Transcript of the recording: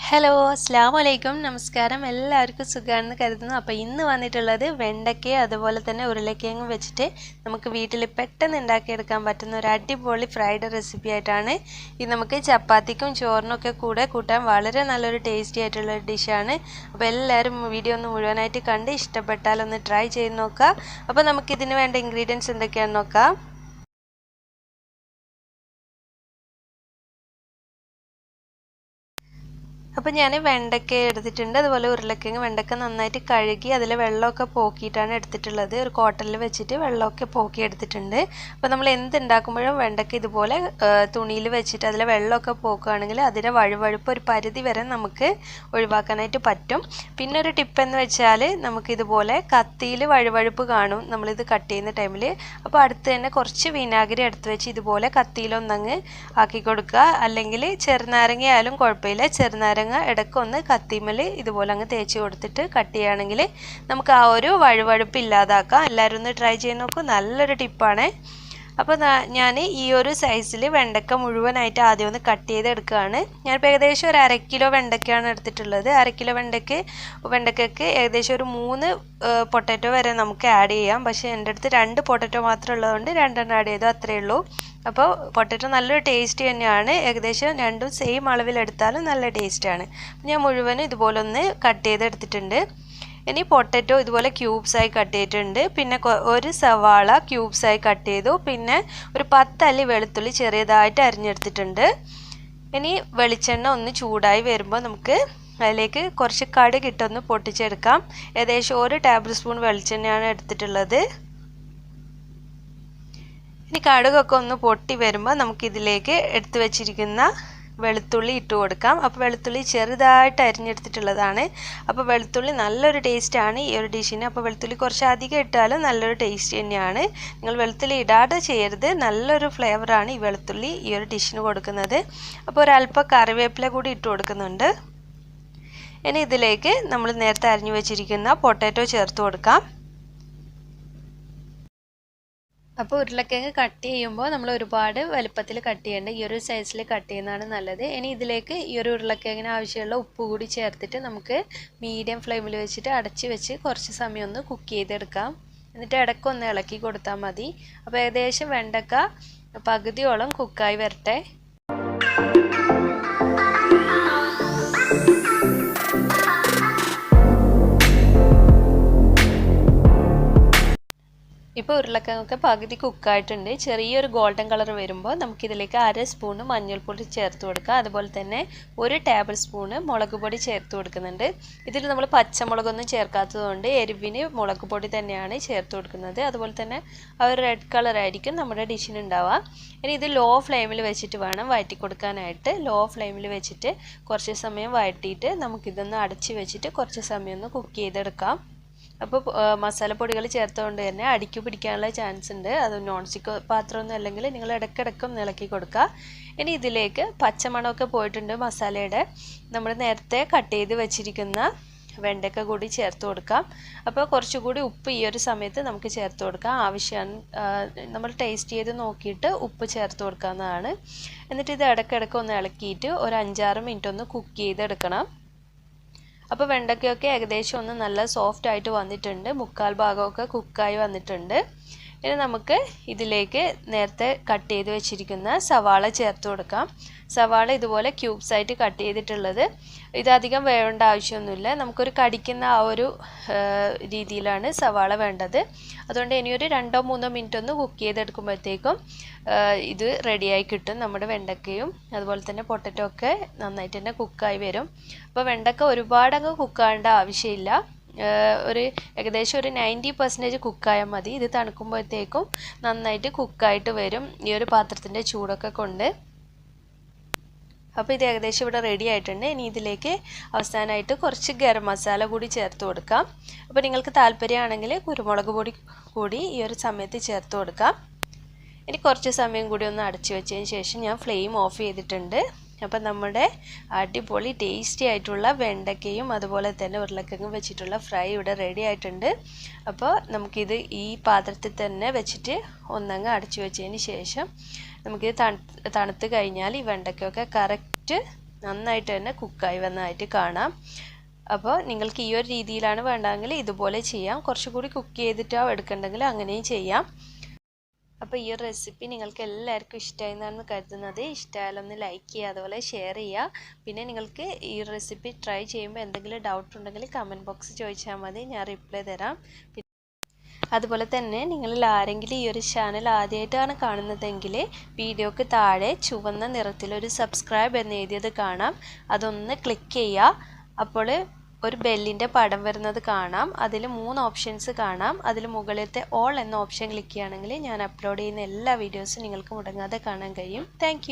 Hello അസ്സലാമു അലൈക്കും നമസ്കാരം എല്ലാവർക്കും സുഖമാണെന്ന് കരുതുന്നു. അപ്പോൾ ഇന്ന് വന്നിട്ടുള്ളത് വെണ്ടയ്ക്കയും അതുപോലെ തന്നെ ഉരുളക്കിഴങ്ങും വെച്ചിട്ട് നമുക്ക് വീട്ടിൽ പെട്ടെന്ന് ഉണ്ടാക്കിയെടുക്കാൻ പറ്റുന്ന ഒരു അടിപൊളി ഫ്രൈഡ് റെസിപ്പി ആയിട്ടാണ്. ഇത് നമുക്ക് ചപ്പാത്തിക്കും ചോറിനൊക്കെ കൂടെ കൂട്ടാൻ വളരെ നല്ലൊരു ടേസ്റ്റി ആയിട്ടുള്ള ഒരു ഡിഷാണ്. അപ്പോൾ എല്ലാവരും വീഡിയോ ഒന്ന് മുഴുവനായിട്ട് കണ്ട് ഇഷ്ടപ്പെട്ടാൽ ഒന്ന് ട്രൈ ചെയ്ത് നോക്കുക. അപ്പോൾ നമുക്കിതിന് വേണ്ട ഇൻഗ്രീഡിയൻസ് എന്തൊക്കെയാണെന്ന് നോക്കാം. അപ്പോൾ ഞാൻ വെണ്ടയ്ക്ക എടുത്തിട്ടുണ്ട്, അതുപോലെ ഉരുളക്കിഴങ്ങ്. വെണ്ടയ്ക്ക നന്നായിട്ട് കഴുകി അതിൽ വെള്ളമൊക്കെ പോക്കിയിട്ടാണ് എടുത്തിട്ടുള്ളത്. ഒരു കോട്ടണിൽ വെച്ചിട്ട് വെള്ളമൊക്കെ പോക്കി എടുത്തിട്ടുണ്ട്. അപ്പോൾ നമ്മൾ എന്തുണ്ടാക്കുമ്പോഴും വെണ്ടയ്ക്ക ഇതുപോലെ തുണിയിൽ വെച്ചിട്ട് അതിൽ വെള്ളമൊക്കെ പോക്കുകയാണെങ്കിൽ അതിൻ്റെ വഴുവഴുപ്പ് ഒരു പരിധി വരെ നമുക്ക് ഒഴിവാക്കാനായിട്ട് പറ്റും. പിന്നെ ഒരു ടിപ്പ് എന്ന് വെച്ചാൽ നമുക്കിതുപോലെ കത്തിയിൽ വഴുവഴുപ്പ് കാണും നമ്മളിത് കട്ട് ചെയ്യുന്ന ടൈമിൽ. അപ്പോൾ അടുത്ത് തന്നെ കുറച്ച് വിനാഗിരി എടുത്ത് വെച്ച് ഇതുപോലെ കത്തിയിലൊന്നങ്ങ് ആക്കി കൊടുക്കുക. അല്ലെങ്കിൽ ചെറുനാരങ്ങ ആയാലും കുഴപ്പമില്ല. ചെറുനാരങ്ങ ഇടയ്ക്കൊന്ന് കത്തിമേൽ ഇതുപോലെ അങ്ങ് തേച്ച് കൊടുത്തിട്ട് കട്ട് ചെയ്യുകയാണെങ്കിൽ നമുക്ക് ആ ഒരു വഴുവഴുപ്പ് ഇല്ലാതാക്കാം. എല്ലാവരും ഒന്ന് ട്രൈ ചെയ്ത് നോക്കൂ, നല്ലൊരു ടിപ്പാണ്. അപ്പോൾ ഞാൻ ഈ ഒരു സൈസിൽ വെണ്ടയ്ക്ക മുഴുവനായിട്ട് ആദ്യം ഒന്ന് കട്ട് ചെയ്തെടുക്കുകയാണ്. ഞാനിപ്പോൾ ഏകദേശം ഒരു 1/2 കിലോ വെണ്ടയ്ക്കയാണ് എടുത്തിട്ടുള്ളത്. 1/2 കിലോ വെണ്ടയ്ക്കയ്ക്ക് ഏകദേശം ഒരു 3 പൊട്ടാറ്റോ വരെ നമുക്ക് ആഡ് ചെയ്യാം. പക്ഷേ എൻ്റെ അടുത്ത് 2 പൊട്ടാറ്റോ മാത്രം ഉള്ളതുകൊണ്ട് 2 ആഡ് ചെയ്തു, അത്രയേ ഉള്ളൂ. അപ്പോൾ പൊട്ടാറ്റോ നല്ലൊരു ടേസ്റ്റ് തന്നെയാണ്. ഏകദേശം രണ്ടും സെയിം അളവിലെടുത്താലും നല്ല ടേസ്റ്റാണ്. ഞാൻ മുഴുവനും ഇതുപോലെ ഒന്ന് കട്ട് ചെയ്തെടുത്തിട്ടുണ്ട്. ഇനി പൊട്ടാറ്റോ ഇതുപോലെ ക്യൂബ്സായി കട്ട് ചെയ്തിട്ടുണ്ട്. പിന്നെ ഒരു സവാള ക്യൂബ്സായി കട്ട് ചെയ്തു. പിന്നെ ഒരു 10 അല്ലി വെളുത്തുള്ളി ചെറിയതായിട്ട് അരിഞ്ഞെടുത്തിട്ടുണ്ട്. ഇനി വെളിച്ചെണ്ണ ഒന്ന് ചൂടായി വരുമ്പോൾ നമുക്ക് അതിലേക്ക് കുറച്ച് കടുക് ഇട്ടൊന്ന് പൊട്ടിച്ചെടുക്കാം. ഏകദേശം 1 ടേബിൾ സ്പൂൺ വെളിച്ചെണ്ണയാണ് എടുത്തിട്ടുള്ളത്. ഇനി കടുകൊക്കെ ഒന്ന് പൊട്ടി വരുമ്പോൾ നമുക്കിതിലേക്ക് എടുത്തു വെച്ചിരിക്കുന്ന വെളുത്തുള്ളി ഇട്ട് കൊടുക്കാം. അപ്പോൾ വെളുത്തുള്ളി ചെറുതായിട്ട് അരിഞ്ഞെടുത്തിട്ടുള്ളതാണ്. അപ്പോൾ വെളുത്തുള്ളി നല്ലൊരു ടേസ്റ്റാണ് ഈ ഒരു ഡിഷിന്. അപ്പോൾ വെളുത്തുള്ളി കുറച്ച് അധികം ഇട്ടാലും നല്ലൊരു ടേസ്റ്റ് തന്നെയാണ്. നിങ്ങൾ വെളുത്തുള്ളി ഇടാതെ ചെയ്യരുത്, നല്ലൊരു ഫ്ലേവറാണ് ഈ വെളുത്തുള്ളി ഈ ഒരു ഡിഷിന് കൊടുക്കുന്നത്. അപ്പോൾ ഒരല്പം കറിവേപ്പില കൂടി ഇട്ട് കൊടുക്കുന്നുണ്ട്. ഇനി ഇതിലേക്ക് നമ്മൾ നേരത്തെ അരിഞ്ഞു വെച്ചിരിക്കുന്ന പൊട്ടാറ്റോ ചേർത്ത് കൊടുക്കാം. അപ്പോൾ ഉരുളക്കിഴങ്ങ് കട്ട് ചെയ്യുമ്പോൾ നമ്മൾ ഒരുപാട് വലുപ്പത്തിൽ കട്ട് ചെയ്യേണ്ട, ഈ ഒരു സൈസിൽ കട്ട് ചെയ്യുന്നതാണ് നല്ലത്. ഇനി ഇതിലേക്ക് ഈ ഒരു ഉരുളക്കിഴങ്ങിന് ആവശ്യമുള്ള ഉപ്പ് കൂടി ചേർത്തിട്ട് നമുക്ക് മീഡിയം ഫ്ലെയിമിൽ വെച്ചിട്ട് അടച്ച് വെച്ച് കുറച്ച് സമയം ഒന്ന് കുക്ക് ചെയ്തെടുക്കാം. എന്നിട്ട് ഇടയ്ക്കൊന്ന് ഇളക്കി കൊടുത്താൽ മതി. അപ്പോൾ ഏകദേശം വെണ്ടക്ക പകുതിയോളം കുക്കായി വരട്ടെ. ഇപ്പോൾ ഉരുളക്കിഴങ്ങൊക്കെ പകുതി കുക്കായിട്ടുണ്ട്. ചെറിയൊരു ഗോൾഡൻ കളർ വരുമ്പോൾ നമുക്കിതിലേക്ക് 1/2 സ്പൂണ് മഞ്ഞൾപ്പൊടി ചേർത്ത് കൊടുക്കുക. അതുപോലെ തന്നെ 1 ടേബിൾ സ്പൂണ് മുളക് പൊടി ചേർത്ത് കൊടുക്കുന്നുണ്ട്. ഇതിൽ നമ്മൾ പച്ചമുളകൊന്നും ചേർക്കാത്തതുകൊണ്ട് എരിവിന് മുളക് പൊടി തന്നെയാണ് ചേർത്ത് കൊടുക്കുന്നത്. അതുപോലെ തന്നെ ആ ഒരു റെഡ് കളറായിരിക്കും നമ്മുടെ ഡിഷിന് ഉണ്ടാവുക. ഇനി ഇത് ലോ ഫ്ലെയിമിൽ വെച്ചിട്ട് വേണം വഴറ്റി കൊടുക്കാനായിട്ട്. ലോ ഫ്ലെയിമിൽ വെച്ചിട്ട് കുറച്ച് സമയം വഴറ്റിയിട്ട് നമുക്കിതൊന്ന് അടച്ച് വെച്ചിട്ട് കുറച്ച് സമയം ഒന്ന് കുക്ക് ചെയ്തെടുക്കാം. അപ്പോൾ മസാലപ്പൊടികൾ ചേർത്തുകൊണ്ട് തന്നെ അടിക്ക് പിടിക്കാനുള്ള ചാൻസ് ഉണ്ട്. അത് നോൺ സ്റ്റിക്ക് പാത്രമൊന്നും അല്ലെങ്കിൽ നിങ്ങൾ ഇടയ്ക്കിടയ്ക്കും ഇളക്കി കൊടുക്കുക. ഇനി ഇതിലേക്ക് പച്ചമണമൊക്കെ പോയിട്ടുണ്ട് മസാലയുടെ. നമ്മൾ നേരത്തെ കട്ട് ചെയ്ത് വെച്ചിരിക്കുന്ന വെണ്ടയ്ക്ക കൂടി ചേർത്ത് കൊടുക്കാം. അപ്പോൾ കുറച്ചുകൂടി ഉപ്പ് ഈ ഒരു സമയത്ത് നമുക്ക് ചേർത്ത് കൊടുക്കാം. ആവശ്യമാണ്, നമ്മൾ ടേസ്റ്റ് ചെയ്ത് നോക്കിയിട്ട് ഉപ്പ് ചേർത്ത് കൊടുക്കാവുന്നതാണ്. എന്നിട്ട് ഇത് ഇടയ്ക്കിടയ്ക്ക് ഒന്ന് ഇളക്കിയിട്ട് ഒരു 5-6 മിനിറ്റ് ഒന്ന് കുക്ക് ചെയ്തെടുക്കണം. അപ്പോൾ വെണ്ടയ്ക്കയൊക്കെ ഏകദേശം ഒന്ന് നല്ല സോഫ്റ്റ് ആയിട്ട് വന്നിട്ടുണ്ട്, 1/4 ഭാഗമൊക്കെ കുക്കായി വന്നിട്ടുണ്ട്. ഇനി നമുക്ക് ഇതിലേക്ക് നേരത്തെ കട്ട് ചെയ്ത് വെച്ചിരിക്കുന്ന സവാള ചേർത്ത് കൊടുക്കാം. സവാള ഇതുപോലെ ക്യൂബ്സ് ആയിട്ട് കട്ട് ചെയ്തിട്ടുള്ളത്. ഇതധികം വേവേണ്ട ആവശ്യമൊന്നുമില്ല, നമുക്കൊരു കടിക്കുന്ന ആ ഒരു രീതിയിലാണ് സവാള വേണ്ടത്. അതുകൊണ്ട് ഇനിയൊരു 2-3 മിനിറ്റ് ഒന്ന് കുക്ക് ചെയ്തെടുക്കുമ്പോഴത്തേക്കും ഇത് റെഡിയായി കിട്ടും. നമ്മുടെ വെണ്ടയ്ക്കയും അതുപോലെ തന്നെ പൊട്ടറ്റോ ഒക്കെ നന്നായിട്ട് തന്നെ കുക്കായി വരും. അപ്പോൾ വെണ്ടയ്ക്ക ഒരുപാടങ്ങ് കുക്കാവേണ്ട ആവശ്യമില്ല, ഏകദേശം ഒരു 90% കുക്കായാൽ മതി. ഇത് തണുക്കുമ്പോഴത്തേക്കും നന്നായിട്ട് കുക്കായിട്ട് വരും ഈ ഒരു പാത്രത്തിൻ്റെ ചൂടൊക്കെ കൊണ്ട്. അപ്പോൾ ഇത് ഏകദേശം ഇവിടെ റെഡി ആയിട്ടുണ്ട്. ഇനി ഇതിലേക്ക് അവസാനമായിട്ട് കുറച്ച് ഗരം മസാല കൂടി ചേർത്ത് കൊടുക്കാം. അപ്പോൾ നിങ്ങൾക്ക് താല്പര്യമാണെങ്കിൽ കുരുമുളക് പൊടി കൂടി ഈ ഒരു സമയത്ത് ചേർത്ത് കൊടുക്കാം. ഇനി കുറച്ച് സമയം കൂടി ഒന്ന് അടച്ചു വെച്ചതിന് ശേഷം ഞാൻ ഫ്ലെയിം ഓഫ് ചെയ്തിട്ടുണ്ട്. അപ്പോൾ നമ്മുടെ അടിപൊളി ടേസ്റ്റി ആയിട്ടുള്ള വെണ്ടയ്ക്കയും അതുപോലെ തന്നെ ഉരുളക്കിഴങ്ങും വെച്ചിട്ടുള്ള ഫ്രൈ ഇവിടെ റെഡി ആയിട്ടുണ്ട്. അപ്പോൾ നമുക്കിത് ഈ പാത്രത്തിൽ തന്നെ വെച്ചിട്ട് ഒന്നങ്ങ് അടച്ചു വെച്ചതിന് ശേഷം നമുക്കിത് തണുത്ത് കഴിഞ്ഞാൽ ഈ വെണ്ടയ്ക്കൊക്കെ കറക്റ്റ് നന്നായിട്ട് തന്നെ കുക്കായി വന്നതായിട്ട് കാണാം. അപ്പോൾ നിങ്ങൾക്ക് ഈ ഒരു രീതിയിലാണ് വേണ്ടതെങ്കിൽ ഇതുപോലെ ചെയ്യാം. കുറച്ചുകൂടി കുക്ക് ചെയ്തിട്ടാണ് എടുക്കേണ്ടെങ്കിൽ അങ്ങനെയും ചെയ്യാം. അപ്പോൾ ഈ ഒരു റെസിപ്പി നിങ്ങൾക്ക് എല്ലാവർക്കും ഇഷ്ടമായി എന്നാണ് കരുതുന്നത്. ഇഷ്ടമായാലൊന്ന് ലൈക്ക് ചെയ്യുക, അതുപോലെ ഷെയർ ചെയ്യുക. പിന്നെ നിങ്ങൾക്ക് ഈ റെസിപ്പി ട്രൈ ചെയ്യുമ്പോൾ എന്തെങ്കിലും ഡൗട്ട് ഉണ്ടെങ്കിൽ കമൻറ്റ് ബോക്സിൽ ചോദിച്ചാൽ മതി, ഞാൻ റിപ്ലൈ തരാം. അതുപോലെ തന്നെ നിങ്ങളിൽ ആരെങ്കിലും ഈ ഒരു ചാനൽ ആദ്യമായിട്ടാണ് കാണുന്നതെങ്കിൽ വീഡിയോക്ക് താഴെ ചുവന്ന നിറത്തിലൊരു സബ്സ്ക്രൈബ് എന്ന് എഴുതിയത് കാണാം, അതൊന്ന് ക്ലിക്ക് ചെയ്യുക. അപ്പോൾ ഒരു ബെല്ലിൻ്റെ പടം വരുന്നത് കാണാം. അതിൽ 3 ഓപ്ഷൻസ് കാണാം. അതിൽ മുകളിലത്തെ ഓൾ എന്ന ഓപ്ഷൻ ക്ലിക്ക് ചെയ്യുകയാണെങ്കിൽ ഞാൻ അപ്ലോഡ് ചെയ്യുന്ന എല്ലാ വീഡിയോസും നിങ്ങൾക്ക് മുടങ്ങാതെ കാണാൻ കഴിയും. താങ്ക്